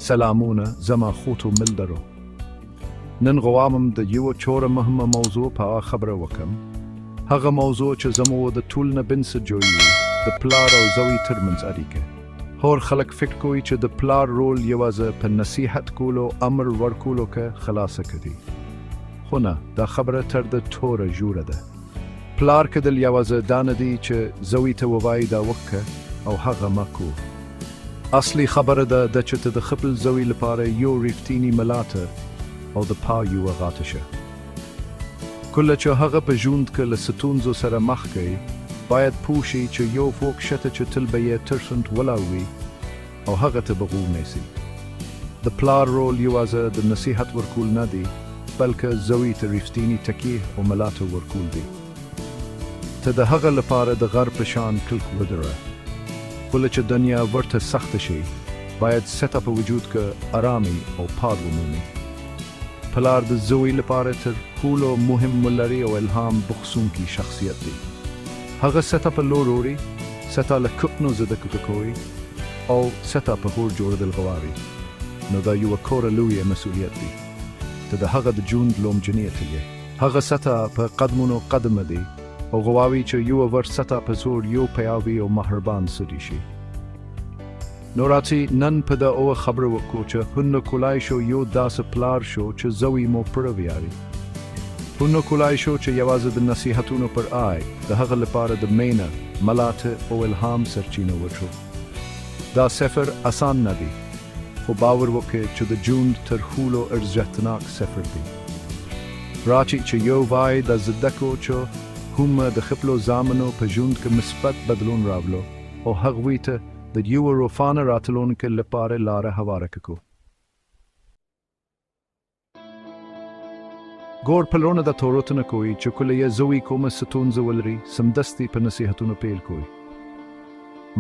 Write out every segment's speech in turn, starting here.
سلامونه زما خوتو ملدرو نن غواړم د یو چوره مهمه موضوع په خبره وکم هغه موضوع چې زموږ د ټول نه بنسټ جوړوي د پلار او زوی ترمنځ اړیکه هر خلک فکر کوي چې د پلار رول یوازې په نصیحت کولو امر ورکولو کې خلاصه کوي خو نه دا خبره تر د ټوره جوړه ده پلار کدل یوازې دا نه دی چې زوی ته ووایي دا وکړه او هغه مکو اصلي خبره ده چې ته د خپل زوی لپاره یو ریښتینی ملاتړ او د پایو غاتشه کله چې هغه په ژوند کې له ستونزو سره مخ کوي باید پوه شي چې یو فوق شته چې تل به یې ترڅنډ ولاړ وي او هغه ته به غوږ نیسي د پلار رول یوازې د نصیحت ورکول نه دی بلکې زوی ته ریښتینی تکیه او ملاتړ ورکول دی ته د هغه لپاره د غر په شان کلک ودره کله چې دنیا ورته سخته شي باید ستا په وجود کې آرامي او پاک ومومي پلار د زوی لپاره تر ټولو مهم ولري او الهام بخښونکی شخصیت دی هغه ستا په لور وړي ستا له کوپنو زده کوي او ستا په هور جوړېدل غواړي نو دا یو کور لوی مسؤلیت دی ته د هغه د ژوند لومجنیت یې هغه ستا په قدمونو قدم دی او غواړي چې یو ور ستا په زور یو پیاوړی او مهربان سړی شي نو راځي نن په د او خبرو وکړو چې هنه کولای شو یو داسې پلار شو چې زوی مو پوره ویاري هنه کولای شو چې یوازې د نصیحتونو پر آی د هغه لپاره د مینه ملاتړ او الهام سرچینو وکړو دا سفر آسان نه دی خو باور وکړئ چې د ژوند تر ټولو ارزښتناک سفر دی راځي چې یو وای د زده کو چې هم د خپلو زامنو په ژوند کې مثبت بدلون راولو او هغوی ته د یو روښانه راتلونکي لپاره لاره هواره کړو ګور پلونه د تورتنه کوي چې کله یې زوی کومه ستونزه ولري سمدستي په نصیحتونو پیل کوي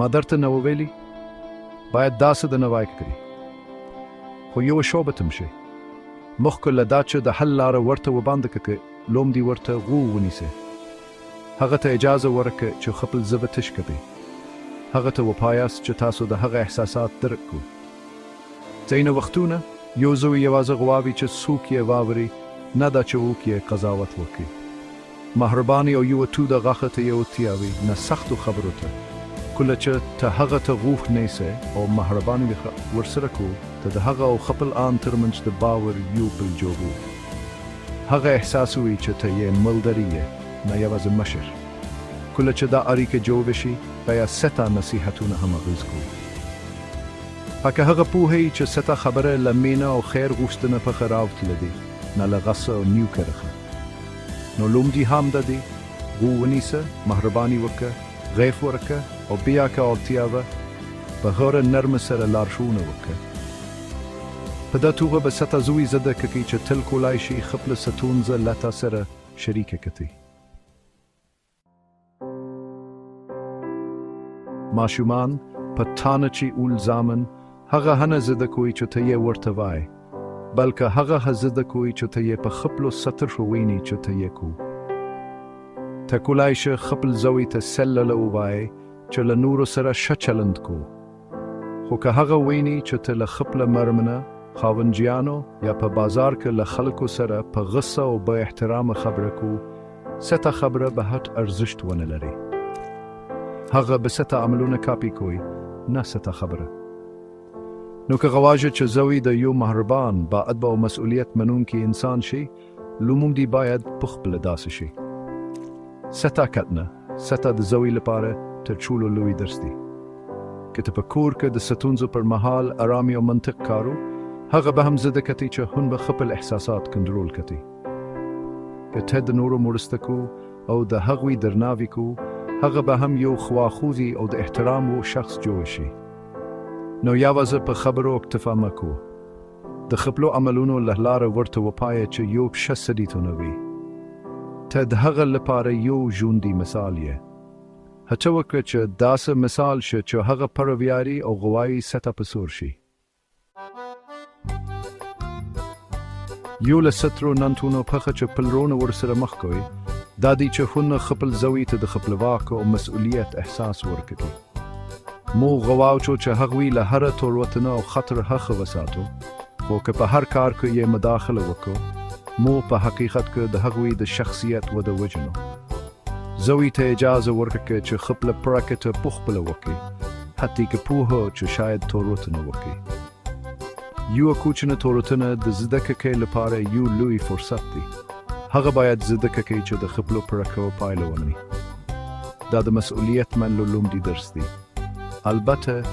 ما درته نو ویلي باید داسې د نوای کړی خو یو شوبه تم شي مخکې له دا چې د حل لاره ورته وباندې کړي لوم دی ورته غو ونیسي هغه ته اجازه ورکړه چې خپل زبه تش کړي هغه ته وپایاست چې تاسو د هغه احساسات درک کو ځینې وختونه یو زوی یوازې غواړي چې څوک یې واوري نه دا چې وک یې قضاوت وکړي مهرباني او یو تو د غاخه ته یو تیاوي نه سختو خبرو ته کله چې ته هغه ته غوښ نیسه او مهرباني ورسره کو ته د هغه او خپل آن ترمنځ د باور یو بل جوړو هغه احساس وي چې ته یې ملګری یې نه یوازې مشر کله چې دا اړیکه جوړ شي بیا ستا نصیحتونه هم اغېز کوي پکې هغه پوهی چې ستا خبره له مینه او خیر غوښتنه په خراوتله دي نه له غصه او نیو کرخه نو لوم دي هم د دي غو ونیسه مهرباني وکړه غیف ورکړه او بیا که اړتیا وه په هغه نرمه سره لارښوونه وکړه په دا توګه به ستا زوی زده کوي چې تل کولای شي خپله ستونزه له تا سره شریکه کړي ماشومان په تانه چې اول زامن هغه هنه زده کوي چې ته یې ورته وای بلکې هغه زده کوي چې ته یې په خپلو سطر شو ویني چې ته یې کو ته کولای شي خپل زوی ته سلله ووایي چې له نورو سره ښه چلند کو خو که هغه ویني چې ته له خپله مرمنه خاونجیانو یا په بازار کې له خلکو سره په غصه او با احترام خبره کو ستا خبره به هټ ارزښت ونه لري هغه به ستا عملونه کاپی کوي نه ستا خبره نو که غواړې چې زوی د یو مهربان با ادب او مسؤلیت منونکی انسان شي لوموم دی باید په خپله داسې شي ستا کتنه ستا د زوی لپاره تر ټولو لوی درس دی که ته په کور کې د ستونزو پر مهال آرامي او منطق کارو هغه به هم زده کړي چې هون به خپل احساسات کنټرول کړي که ته د نورو مرسته کو او د هغوی درناوی کو هغه به هم یو خواخوږي او د احترام و شخص جوړ شي نو یوازې په خبرو اکتفا مه کوه د خپلو عملونو له لارې ورته وپایه چې یو ښه سړي ته نه وي ته د هغه لپاره یو ژوندی مثال یې هڅه وکړه چې داسې مثال شي چې هغه پوره ویاري او غواړي ستا په څیر شي یو له سترو ننتونو پخه چې پلرونه ورسره مخ کوي دا دی چې هونه خپل زوی ته د خپلواک او مسؤلیت احساس ورکړي مو غواړو چې هغوی له هر تېروتنه او خطر هغه وساتو، خو که په هر کار کې یې مداخله وکړو، مو په حقیقت کې د هغوی د شخصیت وده وژنو. زوی ته اجازه ورکړه چې خپله پرېکړه پخپله وکړي، حتی که پوهه چې شاید تېروتنه وکړي. یوه کوچنۍ تېروتنه د زده کړې لپاره یو لوی فرصت دی. هغه باید زده کړي چې د خپلو پرېکړو پایله ومني. دا د مسؤلیت منلو لومړی درس دی. البته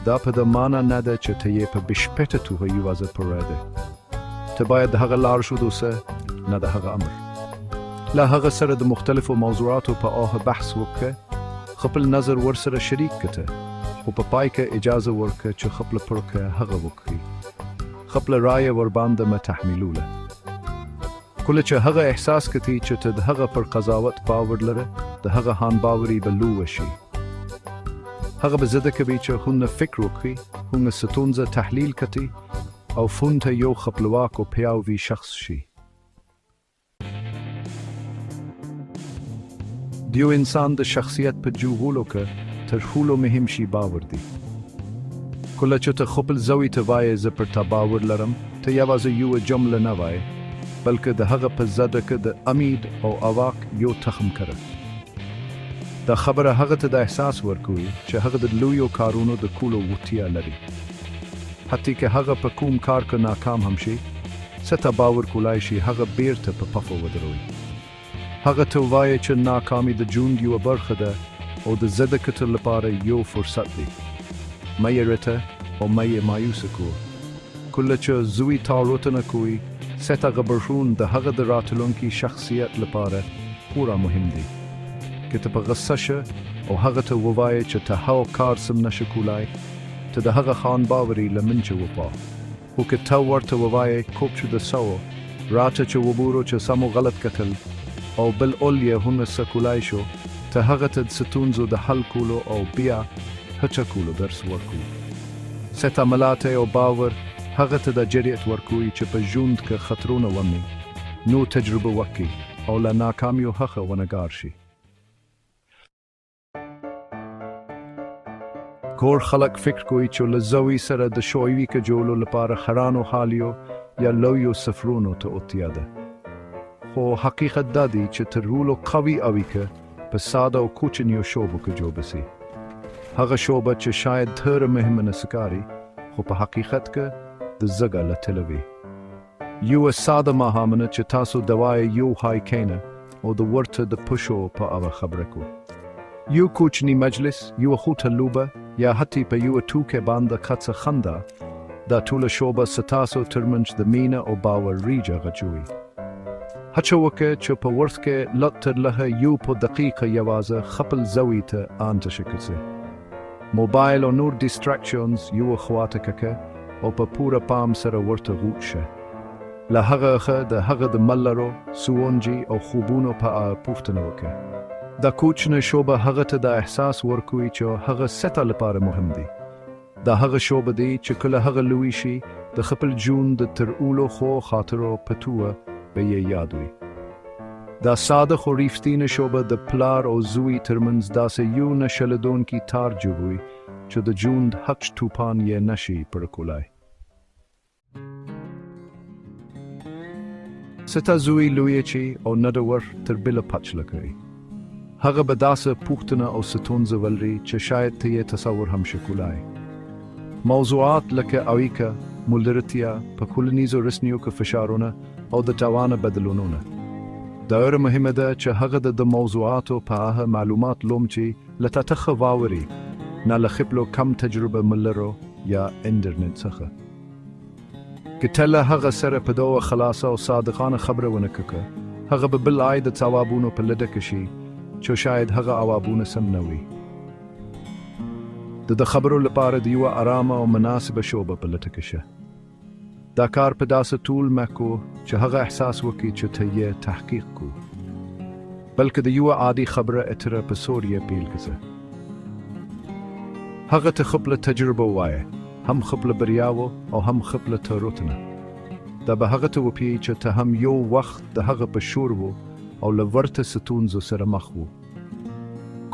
دا په د معنا نه ده چې ته یې په بشپړه توګه یوازې پوره ده. ته باید د هغه لارښود اوسې، نه د هغه امر. له هغه سره د مختلفو موضوعاتو په اړه بحث وکړه، خپل نظر ورسره شریک کړه، خو په پای کې اجازه ورکړه چې خپله پرېکړه هغه وکړي، خپله رایه ورباندې مه تحمیلوله. کله چې هغه احساس کړي چې ته د هغه پر قضاوت باور لرې، د هغه هان باوري به لوړ شي. هغه به زده کوي چې هونه فکر وکړي، هونه ستونزه تحلیل کړي او فون ته یو خپلواک او پیاوړی شخص شي. د یو انسان د شخصیت په جوړولو کې تر ټولو مهم شی باور دی. کله چې ته خپل زوی ته وایې زه پر تا باور لرم، ته یوازې یوه جمله نه وایې، بلکې د هغه په زړه کې د امید او اواک یو تخم کرې. دا خبره هغه ته د احساس ورکوي چې هغه د لویو کارونو د کولو وړتیا لري. حتی که هغه په کوم کار کې ناکام هم شي، څه ته باور کولای شي هغه بیرته په پښو ودروي. هغه ته وایي چې ناکامي د ژوند یوه برخه ده او د زده کړې لپاره یو فرصت دی. مه یې رټه او مه یې مایوسه کوه. کله چې زوی تېروتنه کوي، څه ته غبرګون د هغه د راتلونکي شخصیت لپاره پوره مهم دی. که ته په غصه شه او هغه ته ووایې چې ته هغه کار سم نشې کولی، ته د هغه خان باوري له منځه وبا. خو که ته ورته ووایې کوب چې د سوه راته چې وګورو چې سم و غلط کتل او بالعل یې هونه څه کولی شو، ته هغه ته د ستونزو د حل کولو او بیا هڅه کولو درس ورکوي. څه ته ملاتړ او باور هغه ته د جرئت ورکوي چې په ژوند کې خطرونه ومني، نو تجربه وکړي او له ناکامیو هغه ونګار شي. کور خلک فکر کوي چې له زوی سره د شویوي کې جوړولو لپاره خرانو حالیو یا لویو سفرونو ته اړتیا ده. خو حقیقت دا دی چې تر ټولو قوي اړیکه په ساده او کوچنیو شوبو کې جوړه سي. هغه شوبه چې شاید ډېره مهمه نه ښکاري، خو په حقیقت کې د زړه له تله وي. یوه ساده ماښامونه چې تاسو د وایي یو های کینه او د ورته د پښو په اړه خبرې کوو. یو کوچنی مجلس، یوه خوټه لوبه یا حتی په یوه ټوکې باندې کڅه خندا، دا ټوله شوبه ستاسو ترمنځ د مینه او باور ریجه غجوي. هڅه وکړه چې په ورځ کې لږ تر لږه یو په دقیقه یوازې خپل زوی ته انتشه کړئ. موبایل او نور ډیسټراکشنز یوه خواته کړه او په پوره پام سره ورته غوږ شه. له هغه د هغه د ملرو، سوونجي او خوبونو په اړه پوښتنه وکړه. دا کوچنۍ شوبه هغه ته د احساس ورکوي چې هغه څه ته لپاره مهم دی. دا هغه شوبه دی چې کله هغه لوی شي، د خپل ژوند د تر ټولو ښو خاطرو په توګه به یې یاد وي. دا ساده خو ریښتینې شوبه د پلار او زوی ترمنځ داسې یو نه شلېدونکی تار جوړوي چې د ژوند هیڅ توپان یې نشي پوره کولی. څه ته زوی لوی شي او نه د ور تر بله پچله کوي، هغه به داسې پوښتنه او ستونزه ولري چې شاید ته یې تصور هم شې کولی. موضوعات لکه اړیکه، ملګرتیا، په ټولنیزو رسنیو کې فشارونه او د روانه بدلونونه. دا ډېره مهمه ده چې هغه د موضوعاتو په اړه معلومات لوم چې له تا څخه واوري، نه له خپلو کم تجربه ملرو یا انټرنټ څخه. که ته له هغه سره په دغه خلاصه او صادقانه خبره ونه کړې، هغه به بالآی د ځوابونو په لټه کې شي چې شاید هغه ځوابونه سم نه وي. د خبرو لپاره د یوه ارامه او مناسبه شوبه په لټه کې شه. دا کار په داسې ټول مه کوه چې هغه احساس وکړي چې ته یې تحقیق کوو، بلکې د یوه عادي خبره اتره په سور یې پیل کړه. هغه ته خپله تجربه ووایه، هم خپله بریاوو او هم خپله تېروتنه. دا به هغه ته وپوهیږي چې ته هم یو وخت د هغه په شور و او له ورته ستونزو سره مخ و.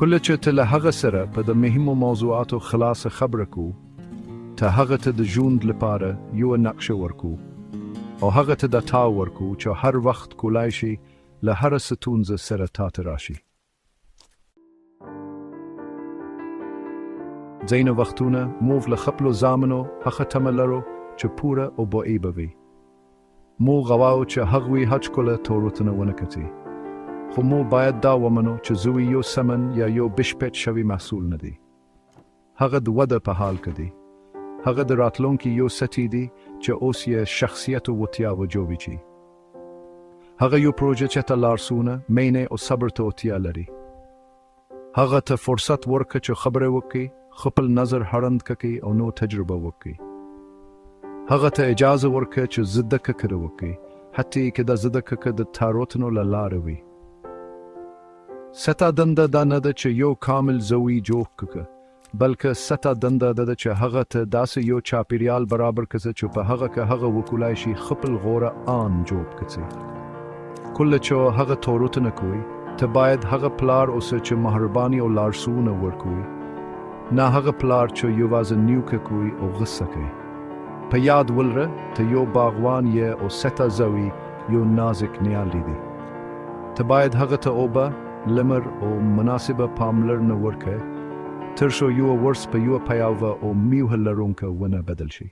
کله چې ته له هغه سره په د مهمو موضوعاتو خلاصه خبره کو، ته هغه ته د ژوند لپاره یو نقشه ورکو او هغه ته د تا ورکو چې هر وخت کولای شي له هر ستونزه سره تاته راشي. ځینې وختونه موږ له خپلو زامنو هغه تمه لرو چې پوره او بوعي به وي. موږ غواړو چې هغوی هیڅ کله تېروتنه ونه کړي، خو موږ باید دا ومنو چې زوی یو سمن یا یو بشپړ شوی محصول نه دی. هغه د وده په حال کې دی. هغه د راتلونکي یو سطحي دی چې اوس یې شخصیت او وړتیا وجوړوي شي. هغه یو پروژه چې ته لارښوونه، مینه او صبر ته اړتیا لري. هغه ته فرصت ورکړه چې خبرې وکړي، خپل نظر هړند کړي او نو تجربه وکړي. هغه ته اجازه ورکړه چې زده کړه وکړي، حتی که د زده کړه د تېروتنو له لارې وي. ستا دنده دا نه ده چې یو کامل زوی جوړ کړه، بلکې ستا دنده دا ده چې هغه ته داسې یو چاپیریال برابر کړه چې په هغه کې هغه وکولای شي خپل غوره آن جوړ کړي. کله چې هغه تېروتنه کوي، ته باید هغه پلار اوسه چې مهرباني او لارښوونه ورکوي، نه هغه پلار چې یوازې نیوکه کوي او غصه کوي. په یاد ولره ته یو باغوان یې او ستا زوی یو نازک نیالګی دی. ته باید هغه ته اوبه، لمر او مناسبه پاملرنه ورکړې تر څو یو ورس په یو پیاوړه او میوه لرونکه ونه بدل شي.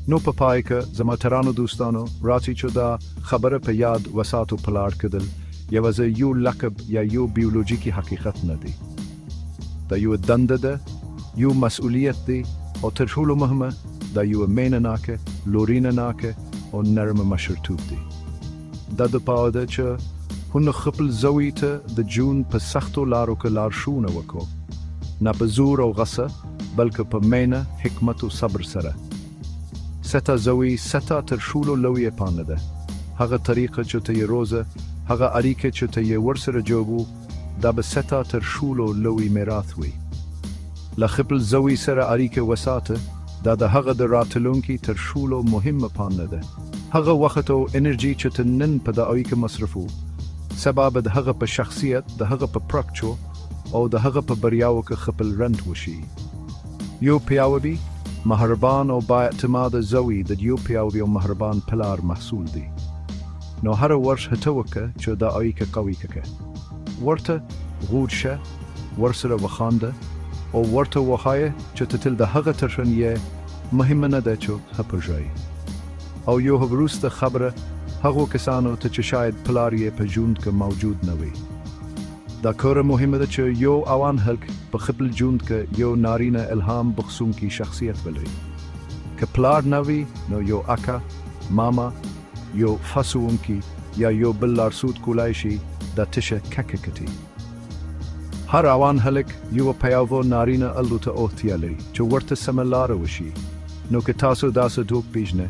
نو په پای کې زما ترانو دوستانو راځي چې دا خبره په یاد وساتو پلار کېدل یوازې یو لقب یا یو بیولوژیکي حقیقت نه دی. دا یو دنده ده، یو مسئولیت دی او تر ټولو مهمه دا یو مینه ناکه، لورینه ناکه او نرمه مشرتوب دی. دا د پاره ده چې هونه خپل زوی ته د جون په سختو لارو کې لارښوونه وکړو، نه په زور او غصه بلکې په مینه، حکمت او صبر سره. ستا زوی ستا تر ټولو لویه پانګه ده. هغه طریقه چې ته یې روزه، هغه اړیکه چې ته یې ورسره جوړو، دا به ستا تر ټولو لوی میراث وي. له خپل زوی سره اړیکه وساته، دا د هغه د راتلونکي تر ټولو مهمه پانګه ده. هغه وخت او انرژي چې ته نن په د اړیکه مصرفو، سبا به د هغه په شخصیت، د هغه په پرمختګ او د هغه په بریاو کې خپل رنګ وشي. یو پیاوړی، مهربان او با اعتماده زوی د یو پیاوړي او مهربان پلار محصول دی. نو هر ورځ هڅه وکړه چې دا اړیکه قوي کړه. ورته غوږ شه، ورسره وخانده او ورته وښایه چې ته تل د هغه تر شا یې، مهمه نه ده چې ښه پرځای. او یو وروسته خبره هغو کسانو ته چې شاید پلار یې په ژوند کې موجود نه وي. دا کار مهمه ده چې یو اوان هلک په خپل ژوند کې یو نارینه الهام بخښونکی شخصیت ولري. که پلار نه وي نو یو اکا، ماما، یو فسوونکی یا یو بل لارښود کولای شي دا تشه ککه کړي. هر اوان هلک یو پیاوړی نارینه الو ته اړتیا لري چې ورته سمه لاره وشي. نو که تاسو داسې څوک پیژنئ،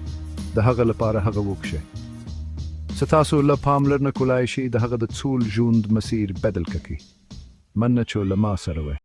د هغه لپاره هغه وکړئ. ستاسو له پاملرنه کولای شي د هغه د ټول ژوند مسیر بدل کړي. مننه چې له ما سره وئ.